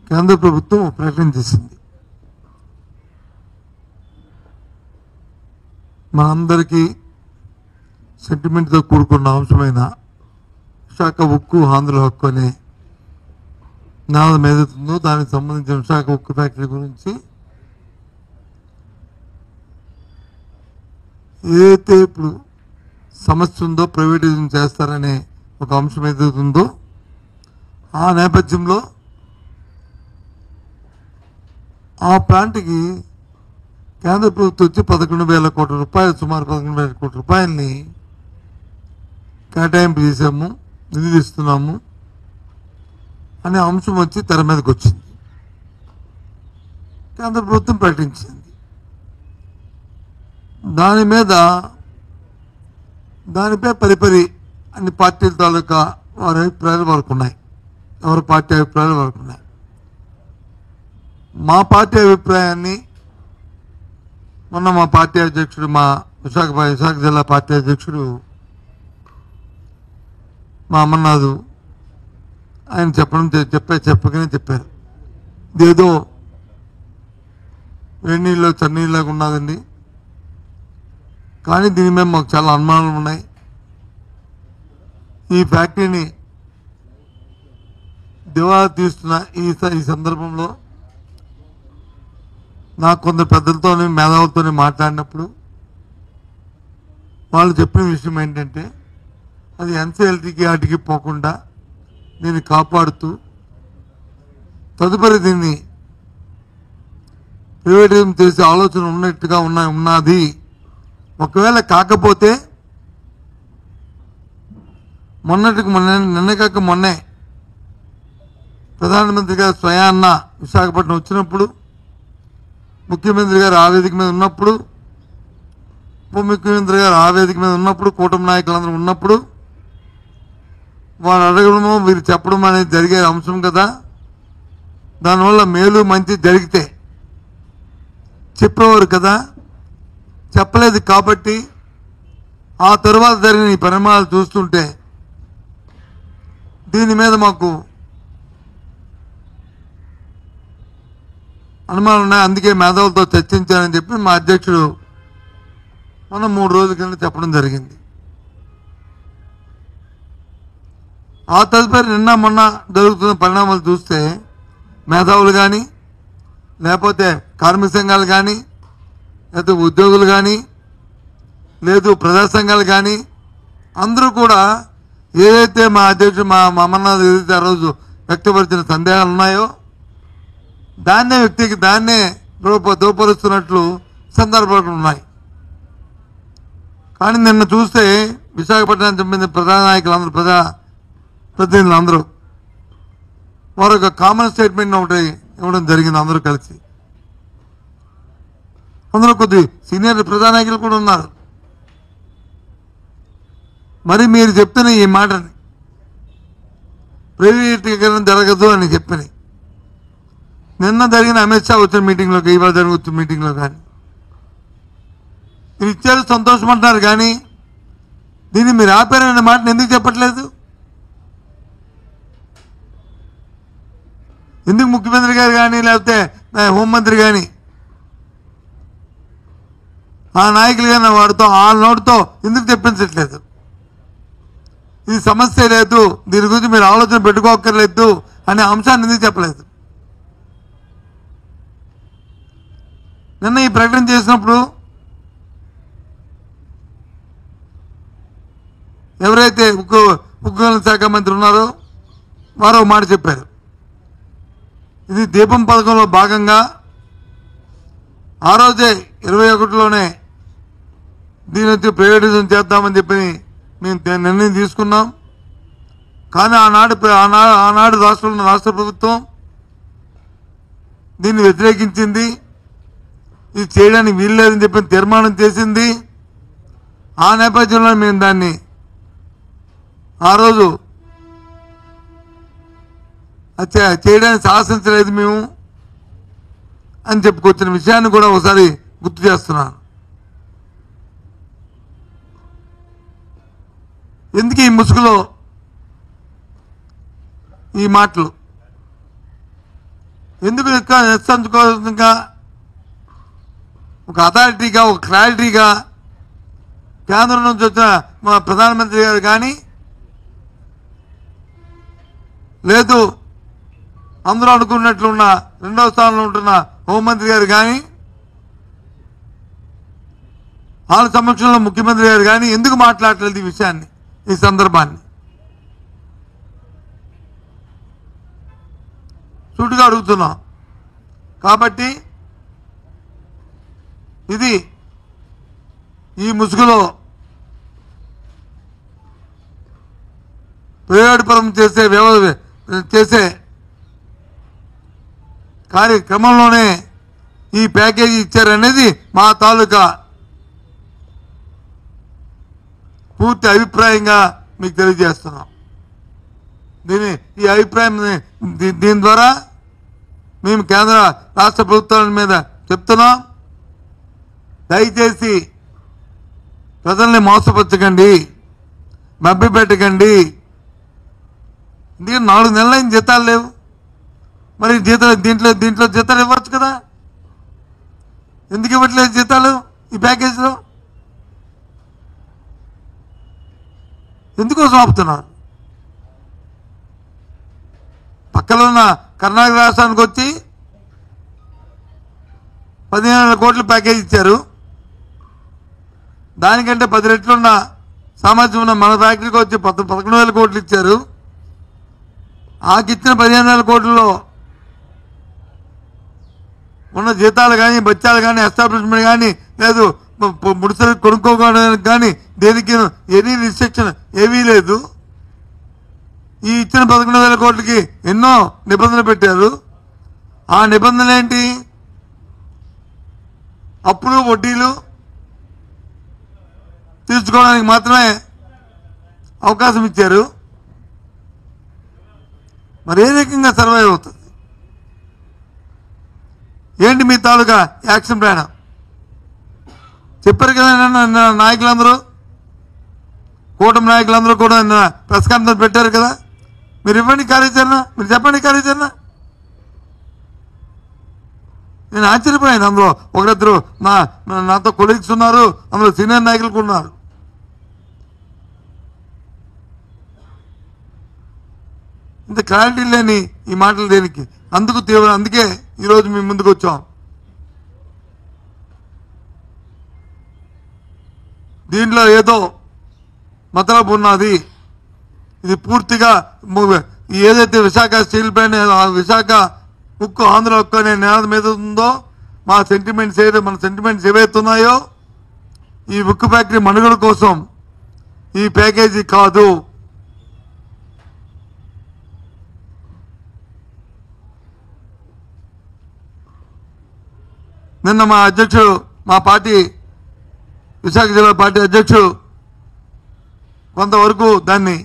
కేంద్ర ప్రభుత్వం ప్రకటన చేసింది. మనందరికీ సెంటిమెంట్తో కూడుకున్న అంశమైన విశాఖ ఉక్కు ఆంధ్ర హక్కు అనే నినాదం ఏదైతుందో దానికి సంబంధించిన విశాఖ ఉక్కు ఫ్యాక్టరీ గురించి ఏదైతే ఇప్పుడు సమస్య ఉందో ప్రైవేటైజేషన్ చేస్తారనే ఒక అంశం ఏదైతుందో ఆ నేపథ్యంలో ఆ ప్లాంట్కి కేంద్ర ప్రభుత్వం వచ్చి 11,000 కోట్ల రూపాయలు, సుమారు 11,000 కోట్ల రూపాయలని కేటాయింపు చేశాము, నిధులు ఇస్తున్నాము అనే అంశం వచ్చి తెర మీదకి వచ్చింది. కేంద్ర ప్రభుత్వం ప్రకటించింది. దానిపై పరిపరి అన్ని పార్టీల తాలూకా వారి అభిప్రాయాలు వరకు ఉన్నాయి, ఎవరి పార్టీ అభిప్రాయాలు వరకు ఉన్నాయి. మా పార్టీ అభిప్రాయాన్ని మొన్న మా పార్టీ అధ్యక్షుడు, మా విశాఖ జిల్లా పార్టీ అధ్యక్షుడు మా అమర్నాథ్ ఆయన చెప్పగానే చెప్పారు, ఇదేదో వేడినీళ్ళు చన్నీళ్ళలాగా ఉన్నదండి, కానీ దీని మీద మాకు చాలా అనుమానాలు ఉన్నాయి. ఈ ఫ్యాక్టరీని దివాలా తీస్తున్న ఈ సందర్భంలో నాకు కొందరు పెద్దలతో మేధావులతో మాట్లాడినప్పుడు వాళ్ళు చెప్పిన విషయం ఏంటంటే అది ఎన్సీఎల్టీకి వాటికి పోకుండా దీన్ని కాపాడుతూ తదుపరి దీన్ని ప్రైవేటైజేషన్ చేసే ఆలోచన ఉన్నట్టుగా ఉన్నది. ఒకవేళ కాకపోతే నిన్న కాక మొన్నే ప్రధానమంత్రి గారు స్వయాన్న విశాఖపట్నం వచ్చినప్పుడు, ముఖ్యమంత్రి గారు ఆ వేదిక మీద ఉన్నప్పుడు, ఉప ముఖ్యమంత్రి గారు ఆ వేదిక మీద ఉన్నప్పుడు, కూటమి నాయకులందరూ ఉన్నప్పుడు వారు అడగడము వీరు చెప్పడం అనేది జరిగే అంశం కదా. దానివల్ల మేలు మంచి జరిగితే చెప్పేవారు కదా. చెప్పలేదు కాబట్టి ఆ తర్వాత జరిగిన ఈ పరిణామాలు చూస్తుంటే దీని మీద మాకు అనుమానాలు ఉన్నాయి. అందుకే మేధావులతో చర్చించాలని చెప్పి మా అధ్యక్షుడు మనం 3 రోజుల కింద చెప్పడం జరిగింది. ఆ తదుపరి నిన్న మొన్న జరుగుతున్న పరిణామాలు చూస్తే మేధావులు కానీ, లేకపోతే కార్మిక సంఘాలు కానీ, లేకపోతే ఉద్యోగులు కానీ, లేదు ప్రజా సంఘాలు కానీ అందరూ కూడా ఏదైతే మా అధ్యక్షుడు మా అమర్నాథ్ ఏదైతే ఆ రోజు వ్యక్తపరిచిన సందేహాలు ఉన్నాయో దాన్నే దోపరుస్తున్నట్లు సందర్భాలు ఉన్నాయి. కానీ నిన్న చూస్తే విశాఖపట్నానికి సంబంధించిన ప్రధాన నాయకులు ప్రజా ప్రతినిధులు అందరూ వారు ఒక కామన్ స్టేట్మెంట్ ఒకటి ఇవ్వడం జరిగింది. అందరూ కలిసి, అందులో కొద్ది సీనియర్ ప్రజా నాయకులు కూడా ఉన్నారు. మరి మీరు చెప్తున్న ఈ మాటని ప్రైవేటీకరణ జరగదు అని చెప్పని నిన్న జరిగిన అమిత్ షా వచ్చిన మీటింగ్లోకి, ఇవాళ జరుగుతున్న మీటింగ్లో కానీ మీరు ఇచ్చారు, సంతోషమంటున్నారు. కానీ దీన్ని మీరు ఆపారనే మాటను ఎందుకు చెప్పట్లేదు? ఎందుకు ముఖ్యమంత్రి గారు కానీ, లేకపోతే హోంమంత్రి కానీ, ఆ నాయకులు కానీ వాడితో ఆ నోటితో ఎందుకు తెప్పించట్లేదు? ఇది సమస్య లేదు, దీని గురించి మీరు ఆలోచన పెట్టుకోక్కర్లేదు అనే అంశాన్ని ఎందుకు చెప్పలేదు? నిన్న ఈ ప్రకటన చేసినప్పుడు ఎవరైతే ఉక్కు శాఖ మంత్రి ఉన్నారో వారు ఒక మాట చెప్పారు, ఇది దీపం పథకంలో భాగంగా ఆ రోజే 21లోనే దీని వచ్చి ప్రైవేటైజేషన్ చేద్దామని చెప్పి మేము నిర్ణయం తీసుకున్నాం. కానీ ఆనాడు రాష్ట్ర ప్రభుత్వం దీన్ని వ్యతిరేకించింది, ఇది చేయడానికి వీల్లేదని చెప్పి తీర్మానం చేసింది. ఆ నేపథ్యంలో మేము దాన్ని ఆ రోజు చేయడానికి సాహసించలేదు మేము అని చెప్పుకొచ్చిన విషయాన్ని కూడా ఒకసారి గుర్తు చేస్తున్నాను. ఎందుకు ఈ ముసుగులో ఈ మాటలు? ఎందుకు నిస్సంకోచంగా ఒక అథారిటీగా, ఒక క్లారిటీగా కేంద్రం నుంచి వచ్చిన మా ప్రధానమంత్రి గారు కానీ, లేదు అందరూ అనుకున్నట్లున్న రెండవ స్థానంలో ఉంటున్న హోంమంత్రి గారు కానీ, వాళ్ళ సమక్షంలో ముఖ్యమంత్రి గారు కానీ ఎందుకు మాట్లాడలేదు ఈ విషయాన్ని, ఈ సందర్భాన్ని? సూటిగా అడుగుతున్నాం. కాబట్టి ఇది ఈ ముసుగులో ప్రయోగపరం చేసే కార్యక్రమంలోనే ఈ ప్యాకేజీ ఇచ్చారనేది మా తాలూకా పూర్తి అభిప్రాయంగా మీకు తెలియజేస్తున్నాం. ఈ అభిప్రాయం దీని ద్వారా మేము కేంద్ర రాష్ట్ర ప్రభుత్వాల మీద చెప్తున్నాం, దయచేసి ప్రజల్ని మోసపరచకండి, మభ్యపెట్టకండి. ఎందుకంటే 4 నెలలైన జీతాలు లేవు, మరి దీంట్లో జీతాలు ఇవ్వచ్చు కదా, ఎందుకు ఇవ్వట్లేదు జీతాలు ఈ ప్యాకేజీలో? ఎందుకోసం ఆపుతున్నారు? పక్కన ఉన్న కర్ణాటక రాష్ట్రానికి వచ్చి 15,000 కోట్ల ప్యాకేజ్ ఇచ్చారు. దానికంటే 10 రెట్లున్న సామర్థ్యం ఉన్న మన ఫ్యాక్టరీకి వచ్చి 11,000 కోట్లు ఇచ్చారు. ఆకిచ్చిన 15,000 కోట్లలో ఉన్న జీతాలు కానీ, బత్యాలు కానీ, ఎస్టాబ్లిష్మెంట్ కానీ, లేదు ముడిసరి కొనుక్కోవడానికి కానీ దేనికి ఎనీ రిస్ట్రిక్షన్ ఏమీ లేదు. ఈ ఇచ్చిన 11,000 కోట్లకి ఎన్నో నిబంధనలు పెట్టారు. ఆ నిబంధనలు ఏంటి? అప్పులు వడ్డీలు తీర్చుకోవడానికి మాత్రమే అవకాశం ఇచ్చారు. మరి ఏ రకంగా సర్వైవ్ అవుతుంది? ఏంటి మీ తాలూకా యాక్షన్ ప్లాన్? చెప్పారు కదా నాయకులందరూ, కూటమి నాయకులందరూ కూడా ప్రెస్ కాన్ఫరెన్స్ పెట్టారు కదా. మీరు ఇవ్వండి కార్యాచరణ, మీరు చెప్పండి కార్యాచరణ. నేను ఆశ్చర్యపోయాను. అందులో ఒకరిద్దరు నాతో కొలీగ్స్ ఉన్నారు, అందులో సీనియర్ నాయకులు ఉన్నారు. ఇంత క్లారిటీ లేని ఈ మాటలు దేనికి? అందుకే ఈరోజు మేము ముందుకు వచ్చాం. దీంట్లో ఏదో మతలబు ఉన్నది. ఇది పూర్తిగా ఏదైతే విశాఖ స్టీల్ ప్లాంట్, విశాఖ ఉక్కు, ఆంధ్ర ఉక్కు అనే నేల మీద ఉందో మన సెంటిమెంట్స్ ఏవైతే ఉన్నాయో ఈ ఉక్కు ఫ్యాక్టరీ మనుగడ కోసం ఈ ప్యాకేజీ కాదు. నిన్న మా అధ్యక్షుడు, మా పార్టీ విశాఖ జిల్లా పార్టీ అధ్యక్షుడు కొంతవరకు దాన్ని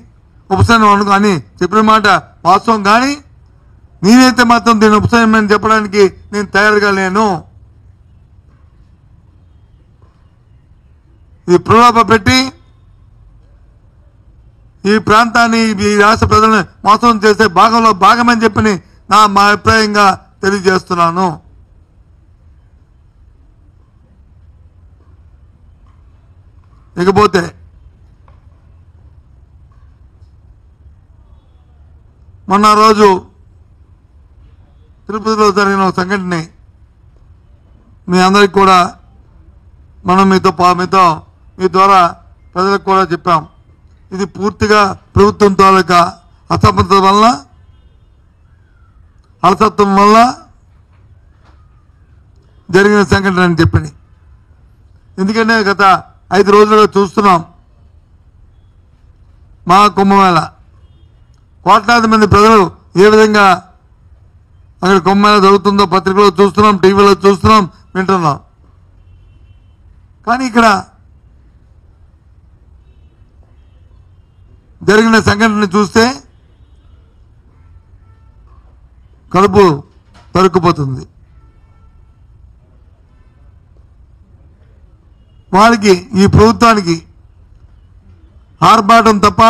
ఉపశమనం అని చెప్పిన మాట వాస్తవం. కానీ నేనైతే మాత్రం దీన్ని ఉపశమనం చెప్పడానికి నేను తయారుగా లేను. ఇది ప్రలోభ పెట్టి ఈ ప్రాంతాన్ని, ఈ రాష్ట్ర ప్రజలను మోసం చేసే భాగంలో భాగమని చెప్పి మా అభిప్రాయంగా తెలియజేస్తున్నాను. ఇకపోతే మొన్న రోజు తిరుపతిలో జరిగిన ఒక సంఘటన మీ అందరికి కూడా మనం మీ ద్వారా ప్రజలకు కూడా చెప్పాం. ఇది పూర్తిగా ప్రభుత్వం తాలూకా అసమర్థత వల్ల, అలసత్వం వల్ల జరిగిన సంఘటన అని చెప్పని. ఎందుకంటే గత 5 రోజులుగా చూస్తున్నాం మా కుంభమేళ, కోట్లాది మంది ప్రజలు ఏ విధంగా అక్కడ కుంభమేళ జరుగుతుందో పత్రికలో చూస్తున్నాం, టీవీలో చూస్తున్నాం, వింటున్నాం. కానీ ఇక్కడ జరిగిన సంఘటన చూస్తే కడుపు తరుక్కుపోతుంది. వారికి, ఈ ప్రభుత్వానికి ఆర్భాటం తప్ప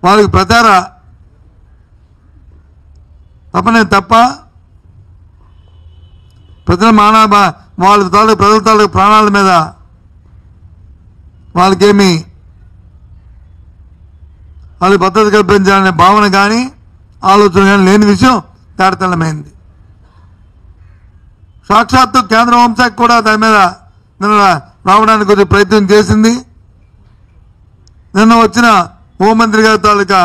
వాళ్ళకి ప్రచార తప్పనే తప్ప ప్రజల వాళ్ళ ప్రజల తాలూకు ప్రాణాల మీద వాళ్ళకేమి వాళ్ళు భద్రత కల్పించాలనే భావన కానీ ఆలోచన కానీ లేని విషయం తేటతెల్లమైంది. సాక్షాత్తు కేంద్ర హోంశాఖ కూడా దాని మీద నిన్న రావడానికి కొంచెం ప్రయత్నం చేసింది. నిన్న వచ్చిన హోంమంత్రి గారి తాలూకా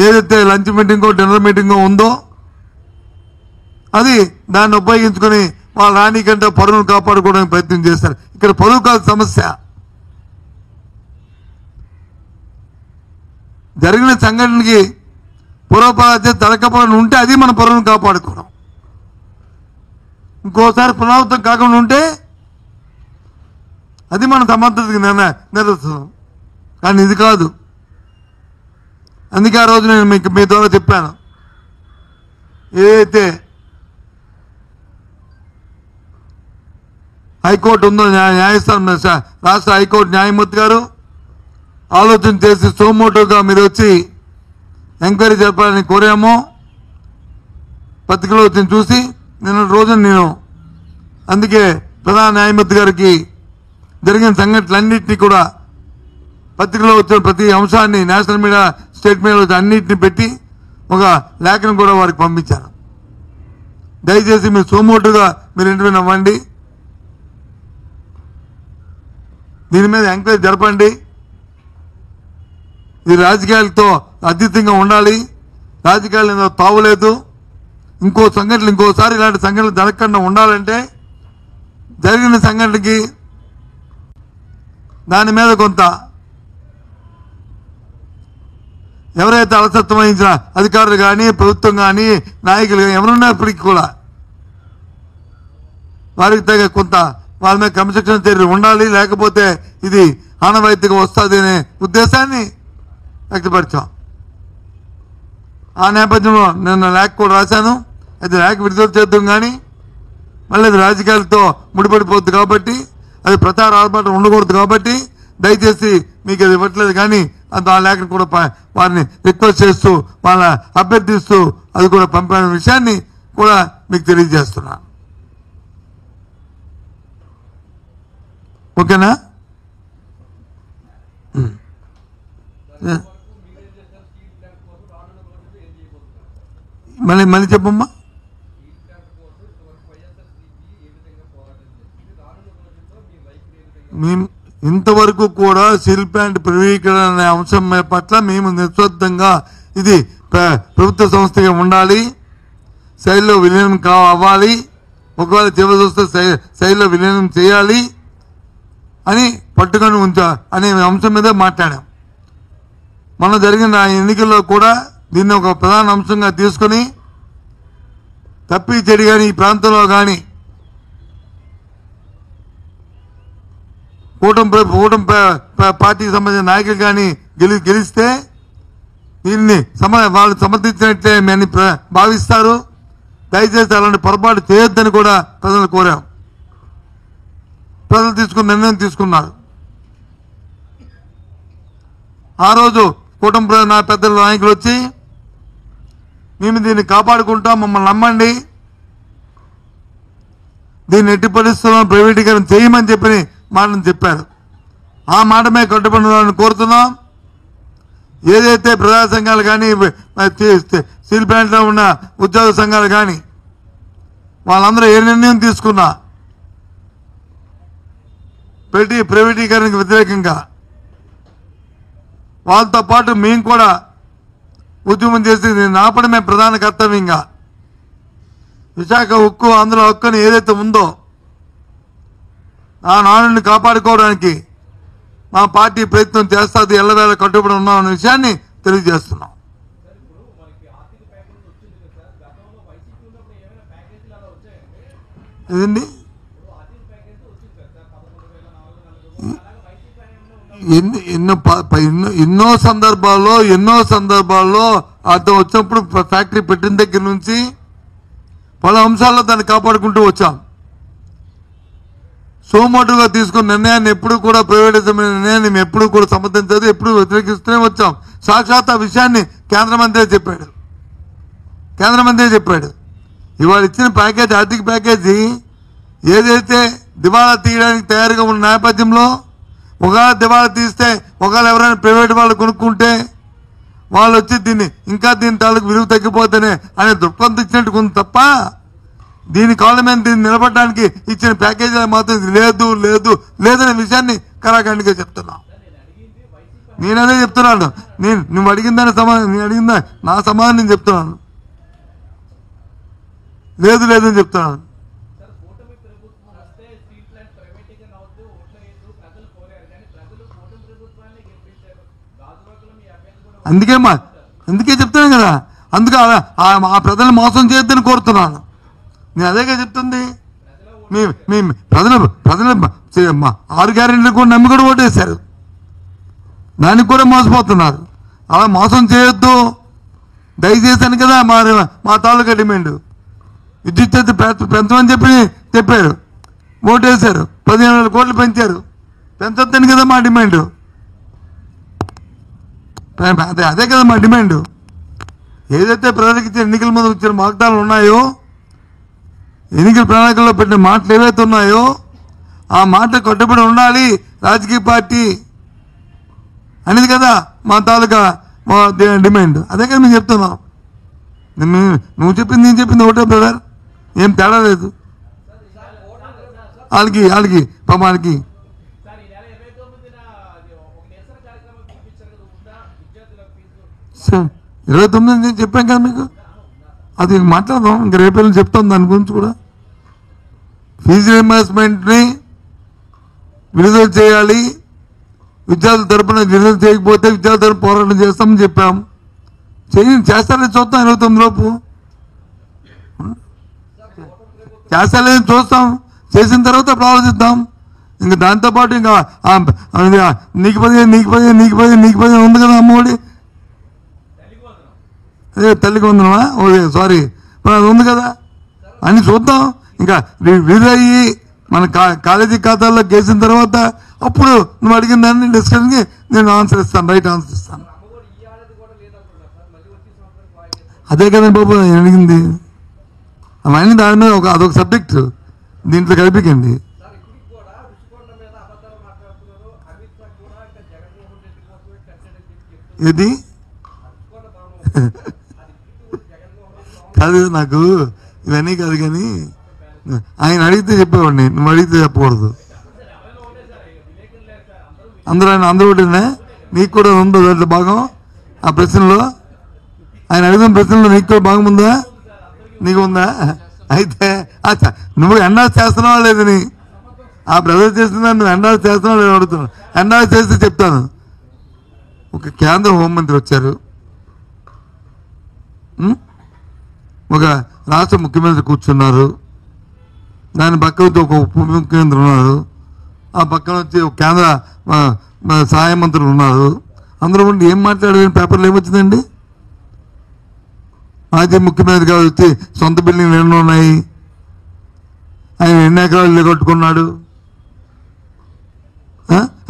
ఏదైతే లంచ్ మీటింగో డిన్నర్ మీటింగో ఉందో అది దాన్ని ఉపయోగించుకొని వాళ్ళ రాణి కంటే పరువును కాపాడుకోవడానికి ప్రయత్నం చేస్తారు. ఇక్కడ పరువు కాదు సమస్య. జరిగిన సంఘటనకి పూర్వపరాధ తలకపోవడం ఉంటే అది మన పరువును కాపాడుకోవడం. ఇంకోసారి పునరావృతం కాకుండా ఉంటే అది మన సమర్థతకి నిదర్శనం. కానీ ఇది కాదు. అందుకే ఆ రోజు నేను మీ ద్వారా చెప్పాను, ఏదైతే హైకోర్టు ఉందో న్యాయస్థానం రాష్ట్ర హైకోర్టు న్యాయమూర్తి గారు ఆలోచన చేసి సోమోటోగా మీరు వచ్చి ఎంక్వైరీ జరపాలని కోరామో పత్రికలో వచ్చిన చూసి నిన్న రోజున నేను అందుకే ప్రధాన న్యాయమూర్తి గారికి జరిగిన సంఘటనలన్నింటినీ కూడా పత్రికలో వచ్చిన ప్రతి అంశాన్ని నేషనల్ మీడియా స్టేట్ మీడియా వచ్చి అన్నింటినీ పెట్టి ఒక లేఖను కూడా వారికి పంపించాను. దయచేసి మీరు సోమోటోగా మీరు ఇంటర్వ్యూ అవ్వండి, దీని మీద ఎంక్వైరీ జరపండి. ఇది రాజకీయాలతో అతీతంగా ఉండాలి. రాజకీయాలు తావులేదు. ఇంకోసారి ఇలాంటి సంఘటనలు జరగకుండా ఉండాలంటే జరిగిన సంఘటనకి దాని మీద కొంత ఎవరైతే అలసత్వం వహించిన అధికారులు కానీ ప్రభుత్వం కానీ నాయకులు కానీ ఎవరున్నప్పటికీ కూడా వారికి తగ్గ కొంత వాళ్ళ మీద క్రమశిక్షణ చర్యలు ఉండాలి. లేకపోతే ఇది ఆనవాయితీగా వస్తుంది అనే ఉద్దేశాన్ని వ్యక్తపరిచాం. ఆ నేపథ్యంలో నిన్న లేఖ కూడా రాశాను. అది లేఖ విడుదల చేద్దాం కానీ మళ్ళీ అది రాజకీయాలతో ముడిపడిపోద్ది కాబట్టి, అది ప్రచార ఆర్భాటం ఉండకూడదు కాబట్టి దయచేసి మీకు అది ఇవ్వట్లేదు. కానీ ఆ లేఖను కూడా వారిని రిక్వెస్ట్ చేస్తూ వాళ్ళ అభ్యర్థిస్తూ అది కూడా పంపిన విషయాన్ని కూడా మీకు తెలియజేస్తున్నా. ఓకేనా? మళ్ళీ చెప్పమ్మా. మేము ఇంతవరకు కూడా స్టీల్ ప్లాంట్ ప్రైవేటీకరణ అనే అంశం పట్ల మేము నిశ్శబ్దంగా ఇది ప్రభుత్వ సంస్థగా ఉండాలి, శైలిలో విలీనం అవ్వాలి, ఒకవేళ చివరి వస్తే శైలిలో విలీనం చేయాలి అని పట్టుకొని ఉంచా అనే అంశం మీద మాట్లాడాం. మొన్న జరిగిన ఎన్నికల్లో కూడా దీన్ని ఒక ప్రధాన అంశంగా తీసుకుని తప్పి చెడి కానీ ఈ ప్రాంతంలో కానీ కూటమి పార్టీకి సంబంధించిన నాయకులు కానీ గెలిస్తే దీన్ని వాళ్ళు సమర్థించినట్లే అని భావిస్తారు. దయచేసి అలాంటి పొరపాటు చేయొద్దని కూడా ప్రజలు కోరాం. ప్రజలు తీసుకున్న నిర్ణయం తీసుకున్నారు. ఆ రోజు కూటమి నా పెద్దల నాయకులు వచ్చి మేము దీన్ని కాపాడుకుంటాం, మమ్మల్ని నమ్మండి, దీన్ని ఎట్టి పరిస్థితుల్లో ప్రైవేటీకరణ చేయమని చెప్పి మాటను చెప్పారు. ఆ మాట మీద కట్టుబడి కోరుతున్నాం. ఏదైతే ప్రజా సంఘాలు కానీ స్టీల్ ప్లాంట్లో ఉన్న ఉద్యోగ సంఘాలు కానీ వాళ్ళందరూ ఏ నిర్ణయం తీసుకున్నా ప్రైవేటీకరణకు వ్యతిరేకంగా వాళ్ళతో పాటు మేము కూడా ఉద్యమం చేసి దీన్ని ఆపడమే ప్రధాన కర్తవ్యంగా విశాఖ ఉక్కు అందులో హక్కుని ఏదైతే ఉందో ఆ నాణ్యని కాపాడుకోవడానికి మా పార్టీ ప్రయత్నం చేస్తుంది, ఎల్లవేళ కట్టుబడి ఉన్నామన్న విషయాన్ని తెలియజేస్తున్నాం. ఇదండి ఎన్నో సందర్భాల్లో అర్థం వచ్చినప్పుడు ఫ్యాక్టరీ పెట్టిన దగ్గర నుంచి పలు అంశాల్లో దాన్ని కాపాడుకుంటూ వచ్చాం. సోమోటుగా తీసుకున్న నిర్ణయాన్ని ఎప్పుడు కూడా ప్రైవేటైజేషన్ నిర్ణయాన్ని మేము ఎప్పుడు కూడా సమర్థించదు, ఎప్పుడు వ్యతిరేకిస్తూనే వచ్చాం. సాక్షాత్ ఆ విషయాన్ని కేంద్ర మంత్రి చెప్పాడు. కేంద్ర మంత్రి చెప్పాడు. ఇవాళ ఇచ్చిన ప్యాకేజ్, ఆర్థిక ప్యాకేజీ ఏదైతే దివాళా తీయడానికి తయారుగా ఉన్న నేపథ్యంలో, ఒకవేళ దివాళా తీస్తే, ఒకవేళ ఎవరైనా ప్రైవేట్ వాళ్ళు కొనుక్కుంటే వాళ్ళు వచ్చి దీని తాలూకు విలువ తగ్గిపోతేనే అనే దృక్పథం ఇచ్చినట్టు ఉంది తప్ప, దీని కాళ్ళ మీద దీన్ని నిలబడడానికి ఇచ్చిన ప్యాకేజీ మాత్రం లేదు లేదు లేదనే విషయాన్ని కరాఖండిగా చెప్తున్నాం. నేను అదే చెప్తున్నాను. నువ్వు అడిగిందని సమాధానం, నేను అడిగిందా నా సమాధానం నేను చెప్తున్నాను. లేదు లేదని చెప్తున్నాను. అందుకే చెప్తున్నాను కదా, అందుకే ఆ ప్రజలు మోసం చేయొద్దని కోరుతున్నాను. నేను అదేగా చెప్తుంది. మీ ప్రజలు 6 గ్యారెంటీలు కూడా నమ్మి కూడా ఓటేశారు, దానికి కూడా మోసపోతున్నారు. అలా మోసం చేయొద్దు దయచేసాను కదా మా తాలూకా డిమాండ్. విద్యుత్ పెంచమని చెప్పారు, ఓటేశారు, 15,000 కోట్లు పెంచారు, పెంచొద్దని కదా మా డిమాండ్. అదే కదా మా డిమాండ్. ఏదైతే ప్రజలకు ఇచ్చిన ఎన్నికల ముందు ఇచ్చిన వాగ్దానాలు ఉన్నాయో, ఎన్నికల ప్రణాళికల్లో పెట్టిన మాటలు ఏవైతే ఉన్నాయో ఆ మాటలు కట్టుబడి ఉండాలి రాజకీయ పార్టీ అనేది కదా మా తాలూకా డిమాండ్. అదే కదా మేము చెప్తున్నాం. నువ్వు చెప్పింది నేను చెప్పింది ఒకటే బ్రదర్, ఏం తేడా లేదు. వాళ్ళకి పాప వాళ్ళకి 29 నేను చెప్పాను కదా మీకు. అది మాట్లాడదాం, ఇంక రేపు చెప్తాం దాని గురించి కూడా. ఫీజు రీయింబర్స్మెంట్ని విడుదల చేయాలి, విద్యార్థుల తరపున విడుదల చేయకపోతే విద్యార్థుల తరపున పోరాటం చేస్తామని చెప్పాం. చేస్తారని చూస్తాం. 29 లోపు చేస్తారని చూస్తాం. చేసిన తర్వాత అప్పుడు ఆలోచిద్దాం. ఇంకా దాంతోపాటు ఇంకా నీకు 15 ఉంది కదా అమ్మఒడి, అదే తల్లికి వందనమా, ఓకే సారీ, అది ఉంది కదా అని చూద్దాం. ఇంకా విడుదలయ్యి మన కాలేజీ ఖాతాల్లో వేసిన తర్వాత అప్పుడు నువ్వు అడిగిన దాన్ని డిస్కషన్కి నేను ఆన్సర్ ఇస్తాను, రైట్ ఆన్సర్ ఇస్తాను. అదే కదండి బాబు నేను అడిగింది. అవన్నీ దాని మీద అదొక సబ్జెక్టు, దీంట్లో కలిపికండి. ఏది కాదు, నాకు ఇవన్నీ కాదు, కానీ ఆయన అడిగితే చెప్పేవాడిని, నువ్వు అడిగితే చెప్పకూడదు. అందరూ ఒకటినే. నీకు కూడా ఉందో దాంట్లో భాగం ఆ ప్రశ్నలో? ఆయన అడిగిన ప్రశ్నలో నీకు కూడా భాగం ఉందా? నీకు ఉందా? అయితే నువ్వు ఎండాస్ చేస్తున్నావా లేదని, ఆ బ్రదర్ చేస్తున్నా నువ్వు ఎండాస్ చేస్తున్నావా లేదని అడుగుతున్నావు. ఎండాస్ చేస్తే చెప్తాను. ఒక కేంద్ర హోంమంత్రి వచ్చారు, ఒక రాష్ట్ర ముఖ్యమంత్రి కూర్చున్నారు, దాని పక్కన ఒక ఉప ముఖ్యమంత్రి ఉన్నారు, ఆ పక్కన వచ్చి ఒక కేంద్ర సహాయ మంత్రులు ఉన్నారు. అందరూ ఉండి ఏం మాట్లాడారు? పేపర్లో ఏమొచ్చిందండి? మాజీ ముఖ్యమంత్రి గారు వచ్చి సొంత బిల్డింగ్లు ఎన్నో ఉన్నాయి, ఆయన ఎన్ని ఎకరాలు ఇల్లు కట్టుకున్నాడు,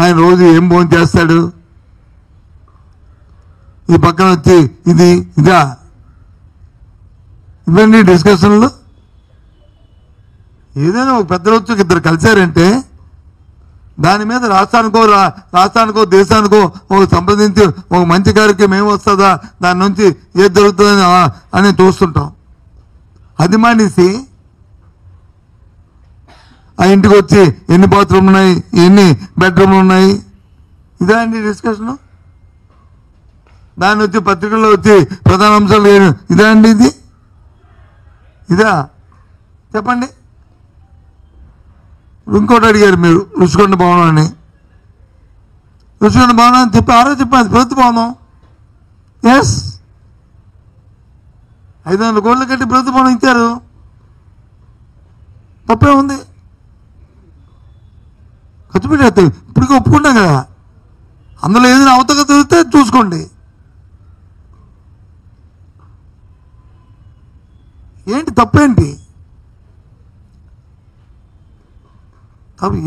ఆయన రోజు ఏం భోజనం చేస్తాడు. ఈ పక్కన వచ్చి ఇదా ఇవన్నీ డిస్కషన్లు. ఏదైనా ఒక పెద్దలు వచ్చి ఇద్దరు కలిశారంటే దాని మీద రాష్ట్రానికో దేశానికో ఒక సంప్రదించి ఒక మంచి కార్యక్రమం ఏమొస్తుందా, దాని నుంచి ఏది జరుగుతుందని అని చూస్తుంటాం. అది మానేసి ఆ ఇంటికి వచ్చి ఎన్ని బాత్రూమ్లు ఉన్నాయి, ఎన్ని బెడ్రూమ్లు ఉన్నాయి, ఇదా అండి డిస్కషను. దాన్ని వచ్చి పత్రికల్లో వచ్చి ప్రధాన అంశాలు ఇదా అండి, ఇదా చెప్పండి. ఇంకోటి అడిగారు మీరు, రుషికొండ భవనం అని. రుషికొండ భవనం అని చెప్పి ఆరో చెప్పాను, ప్రభుత్వ భవనం. ఎస్, 500 కోట్లు కట్టి ప్రభుత్వ భవనం ఇచ్చారు, తప్పే ఉంది. ఖర్చు పెట్టేస్తాయి, ఇప్పటికీ ఒప్పుకుంటాం కదా. అందులో ఏదైనా అవతక దొరికితే చూసుకోండి. ఏంటి తప్పేంటి?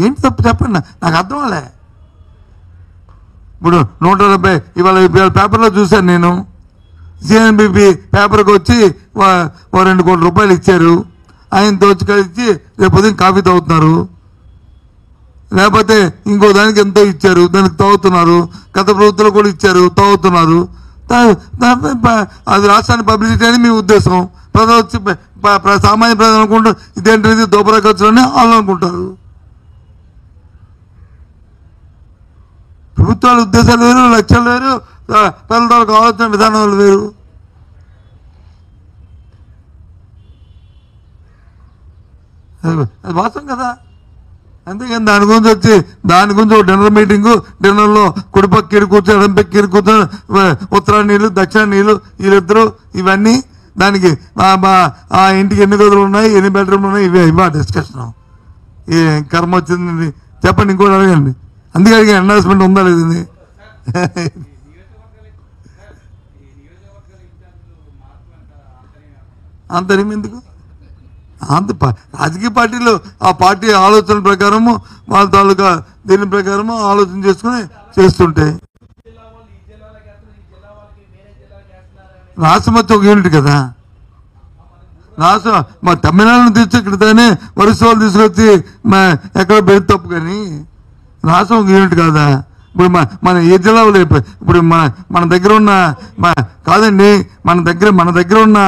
ఏంటి తప్పు చెప్పండి, నాకు అర్థం అలే. ఇప్పుడు 170 ఇవాళ పేపర్లో చూశాను నేను. సిఎన్బిపి పేపర్కి వచ్చి ఓ 2 కోట్ల రూపాయలు ఇచ్చారు, ఆయన దోచుకొచ్చి రేపు ఉదయం కాఫీ తాగుతున్నారు, లేకపోతే ఇంకో దానికి ఎంతో ఇచ్చారు దానికి తాగుతున్నారు, గత ప్రభుత్వంలో కూడా ఇచ్చారు తాగుతున్నారు. అది రాష్ట్రాన్ని పబ్లిసిటీ అని మీ ఉద్దేశం. ప్రజలు వచ్చి సామాన్య ప్రజలు అనుకుంటారు ఇదేంటిది దోపరా ఖర్చులు అని వాళ్ళు అనుకుంటారు. ప్రభుత్వాల ఉద్దేశాలు వేరు, లక్ష్యాలు వేరు, ప్రజలకు ఆలోచన విధానాలు వేరు. అది వాస్తవం కదా. అంతేకాని దాని గురించి ఒక డిన్నర్ మీటింగు, డిన్నర్లో కుడిపక్క కీడు కూర్చొని ఎడంపక్క కీడు కూర్చొని ఉత్తర నీళ్ళు దక్షిణ నీళ్ళు వీళ్ళిద్దరు ఇవన్నీ దానికి ఆ ఇంటికి ఎన్ని గదులు ఉన్నాయి, ఎన్ని బెడ్రూమ్లు ఉన్నాయి, ఇవా డిస్కషన్. ఏ కర్మ వచ్చింది చెప్పండి, ఇంకోటి అడగండి. అందుకే అడిగా ఎండార్స్మెంట్ ఉందా లేదు. అంతరం ఎందుకు? రాజకీయ పార్టీలు ఆ పార్టీ ఆలోచన ప్రకారము వాళ్ళ తాలూకా దీని ప్రకారము ఆలోచన చేసుకుని చేస్తుంటే రాష్ట్రం వచ్చి ఒక యూనిట్ కదా. రాష్ట్రం మా తమిళనాడును తీసుకెడితేనే వరుస వాళ్ళు తీసుకొచ్చి ఎక్కడ పెద్ద తప్పు, కానీ రాష్ట్రం ఒక యూనిట్ కాదా. ఇప్పుడు మన ఏ జిల్లాలో ఇప్పుడు మన దగ్గర ఉన్న కాదండి మన దగ్గర ఉన్న